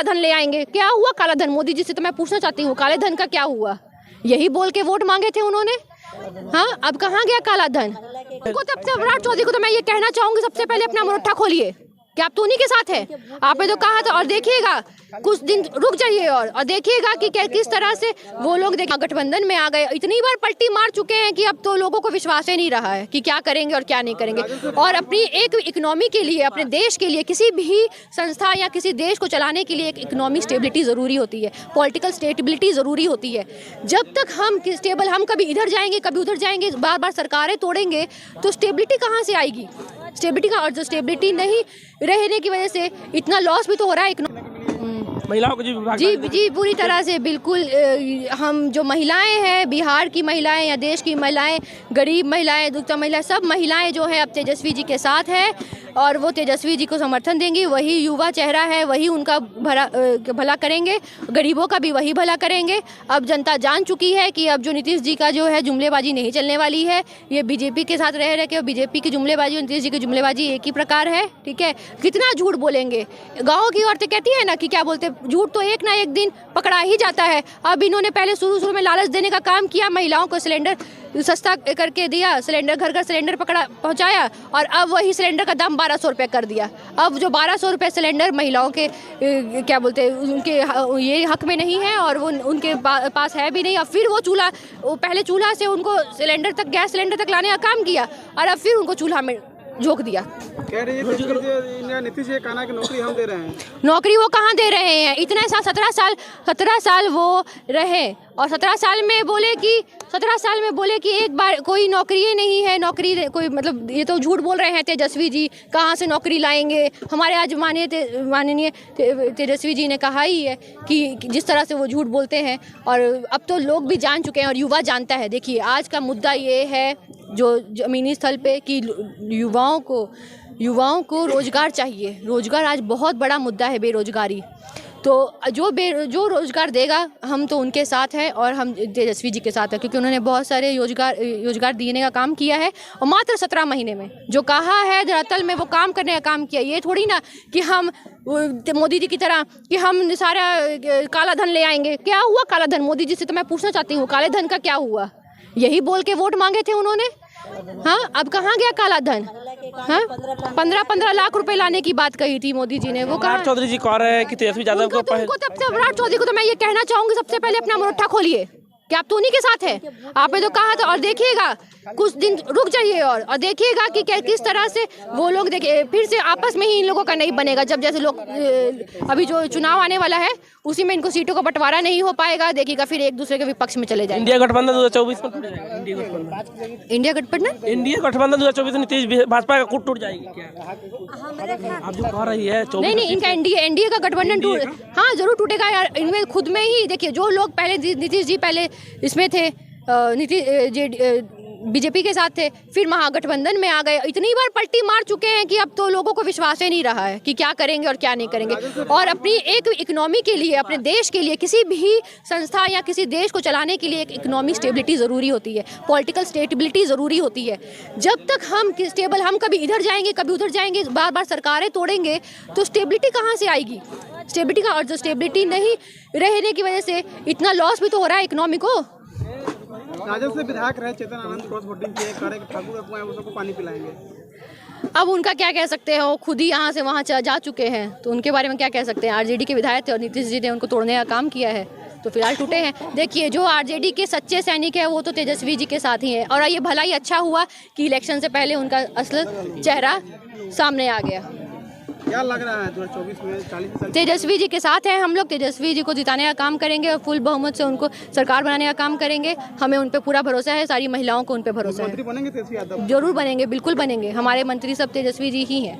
धन ले आएंगे। क्या हुआ काला धन? मोदी जी से तो मैं पूछना चाहती हूँ, काले धन का क्या हुआ? यही बोल के वोट मांगे थे उन्होंने। हाँ, अब कहाँ गया काला धन? उनको तब से विराट चौधरी को तो मैं ये कहना चाहूंगी, सबसे पहले अपना मुट्ठा खोलिए कि आप तो उन्हीं के साथ है। आपने तो कहा था, और देखिएगा कुछ दिन रुक जाइए और देखिएगा कि किस तरह से वो लोग गठबंधन में आ गए। इतनी बार पलटी मार चुके हैं कि अब तो लोगों को विश्वास ही नहीं रहा है कि क्या करेंगे और क्या नहीं करेंगे। और अपनी एक इकोनॉमी के लिए, अपने देश के लिए, किसी भी संस्था या किसी देश को चलाने के लिए एक इकोनॉमिक स्टेबिलिटी ज़रूरी होती है, पॉलिटिकल स्टेबिलिटी ज़रूरी होती है। जब तक हम स्टेबल, हम कभी इधर जाएंगे कभी उधर जाएंगे, बार बार सरकारें तोड़ेंगे, तो स्टेबिलिटी कहाँ से आएगी? स्टेबिलिटी का, और जो स्टेबिलिटी नहीं रहने की वजह से इतना लॉस भी तो हो रहा है महिलाओं को। जी पूरी तरह से बिल्कुल। हम जो महिलाएं हैं, बिहार की महिलाएं या देश की महिलाएं, गरीब महिलाएं, दुखता महिलाएं, सब महिलाएं जो है अब तेजस्वी जी के साथ है और वो तेजस्वी जी को समर्थन देंगी। वही युवा चेहरा है, वही उनका भला करेंगे, गरीबों का भी वही भला करेंगे। अब जनता जान चुकी है कि अब जो नीतीश जी का जो है जुमलेबाजी नहीं चलने वाली है। ये बीजेपी के साथ रह के बीजेपी की जुमलेबाजी और नीतीश जी की जुमलेबाजी एक ही प्रकार है, ठीक है। कितना झूठ बोलेंगे? गाँव की औरतें कहती है ना कि क्या बोलते, झूठ तो एक ना एक दिन पकड़ा ही जाता है। अब इन्होंने पहले शुरू में लालच देने का काम किया, महिलाओं को सिलेंडर सस्ता करके दिया, सिलेंडर घर सिलेंडर पहुंचाया, और अब वही सिलेंडर का दाम 1200 रुपये कर दिया। अब जो 1200 रुपये सिलेंडर महिलाओं के क्या बोलते हैं, उनके ये हक में नहीं है और वो उनके पास है भी नहीं। अब फिर वो पहले चूल्हा से उनको सिलेंडर तक, गैस सिलेंडर तक लाने का काम किया और अब फिर उनको चूल्हा में झोंक दिया। कह रही है नीतीश जी कहना कि नौकरी हम दे रहे हैं। नौकरी वो कहाँ दे रहे हैं? इतने 17 साल वो रहे और 17 साल में बोले कि एक बार कोई नौकरी ही नहीं है। नौकरी कोई, मतलब ये तो झूठ बोल रहे हैं तेजस्वी जी। कहाँ से नौकरी लाएंगे? हमारे आज माननीय तेजस्वी जी ने कहा ही है कि जिस तरह से वो झूठ बोलते हैं, और अब तो लोग भी जान चुके हैं और युवा जानता है। देखिए आज का मुद्दा ये है जो जमीनी स्थल पे कि युवाओं को रोजगार चाहिए। रोजगार आज बहुत बड़ा मुद्दा है, बेरोजगारी। तो जो रोजगार देगा, हम तो उनके साथ हैं और हम तेजस्वी जी के साथ हैं, क्योंकि उन्होंने बहुत सारे रोजगार देने का काम किया है और मात्र 17 महीने में जो कहा है धरातल में वो काम करने का काम किया। ये थोड़ी ना कि हम मोदी जी की तरह कि हम सारा काला धन ले आएंगे। क्या हुआ काला धन? मोदी जी से तो मैं पूछना चाहती हूँ, काले धन का क्या हुआ? यही बोल के वोट मांगे थे उन्होंने। हाँ, अब कहाँ गया काला धन? हाँ, 15 लाख रुपए लाने की बात कही थी मोदी जी ने, वो कहा। विराट चौधरी जी कह रहे हैं कि तेजस्वी यादव को विराट चौधरी को तो मैं ये कहना चाहूंगी, सबसे पहले अपना मुट्ठा खोलिए कि आप तो उन्हीं के साथ है। आपने तो कहा था, और देखिएगा कुछ दिन रुक जाइए और देखिएगा कि किस तरह से वो लोग, देखिए फिर से आपस में ही इन लोगों का नहीं बनेगा। जब जैसे लोग अभी जो चुनाव आने वाला है उसी में इनको सीटों का बंटवारा नहीं हो पाएगा, देखिएगा फिर एक दूसरे के विपक्ष में चले जाएंगे। इंडिया गठबंधन 2024 में इंडिया गठबंधन 2024 नीतीश भाजपा का गुट टूट जाएगी क्या? आप जो कह रही है नहीं, इनका एनडीए का गठबंधन टूट, हाँ जरूर टूटेगा यार। इनमें खुद में ही देखिए, जो लोग पहले नीतीश जी पहले इसमें थे, बीजेपी के साथ थे, फिर महागठबंधन में आ गए। इतनी बार पलटी मार चुके हैं कि अब तो लोगों को विश्वास ही नहीं रहा है कि क्या करेंगे और क्या नहीं करेंगे। और अपनी एक इकोनॉमी के लिए, अपने देश के लिए, किसी भी संस्था या किसी देश को चलाने के लिए एक इकोनॉमिक स्टेबिलिटी ज़रूरी होती है, पॉलिटिकल स्टेबिलिटी ज़रूरी होती है। जब तक हम स्टेबल, हम कभी इधर जाएंगे कभी उधर जाएंगे, बार बार सरकारें तोड़ेंगे, तो स्टेबिलिटी कहाँ से आएगी? स्टेबिलिटी का, और जो स्टेबिलिटी नहीं रहने की वजह से इतना लॉस भी तो हो रहा है इकोनॉमी को। राजद से विधायक रहे चेतन आनंद क्रॉस वोटिंग किए, ठाकुर उसको पानी पिलाएंगे। अब उनका क्या कह सकते हैं? वो खुद ही यहाँ से वहाँ जा चुके हैं, तो उनके बारे में क्या कह सकते हैं? आरजेडी के विधायक थे और नीतीश जी ने उनको तोड़ने का काम किया है, तो फिलहाल टूटे हैं। देखिए, जो आरजेडी के सच्चे सैनिक है वो तो तेजस्वी जी के साथ ही है, और ये भला ही अच्छा हुआ कि इलेक्शन से पहले उनका असल चेहरा सामने आ गया। क्या लग रहा है 2024 में 40 तेजस्वी जी के साथ हैं हम लोग। तेजस्वी जी को जिताने का काम करेंगे और फुल बहुमत से उनको सरकार बनाने का काम करेंगे। हमें उन पे पूरा भरोसा है, सारी महिलाओं को उन पे भरोसा है। मंत्री बनेंगे तेजस्वी यादव? जरूर बनेंगे, बिल्कुल बनेंगे। हमारे मंत्री सब तेजस्वी जी ही हैं।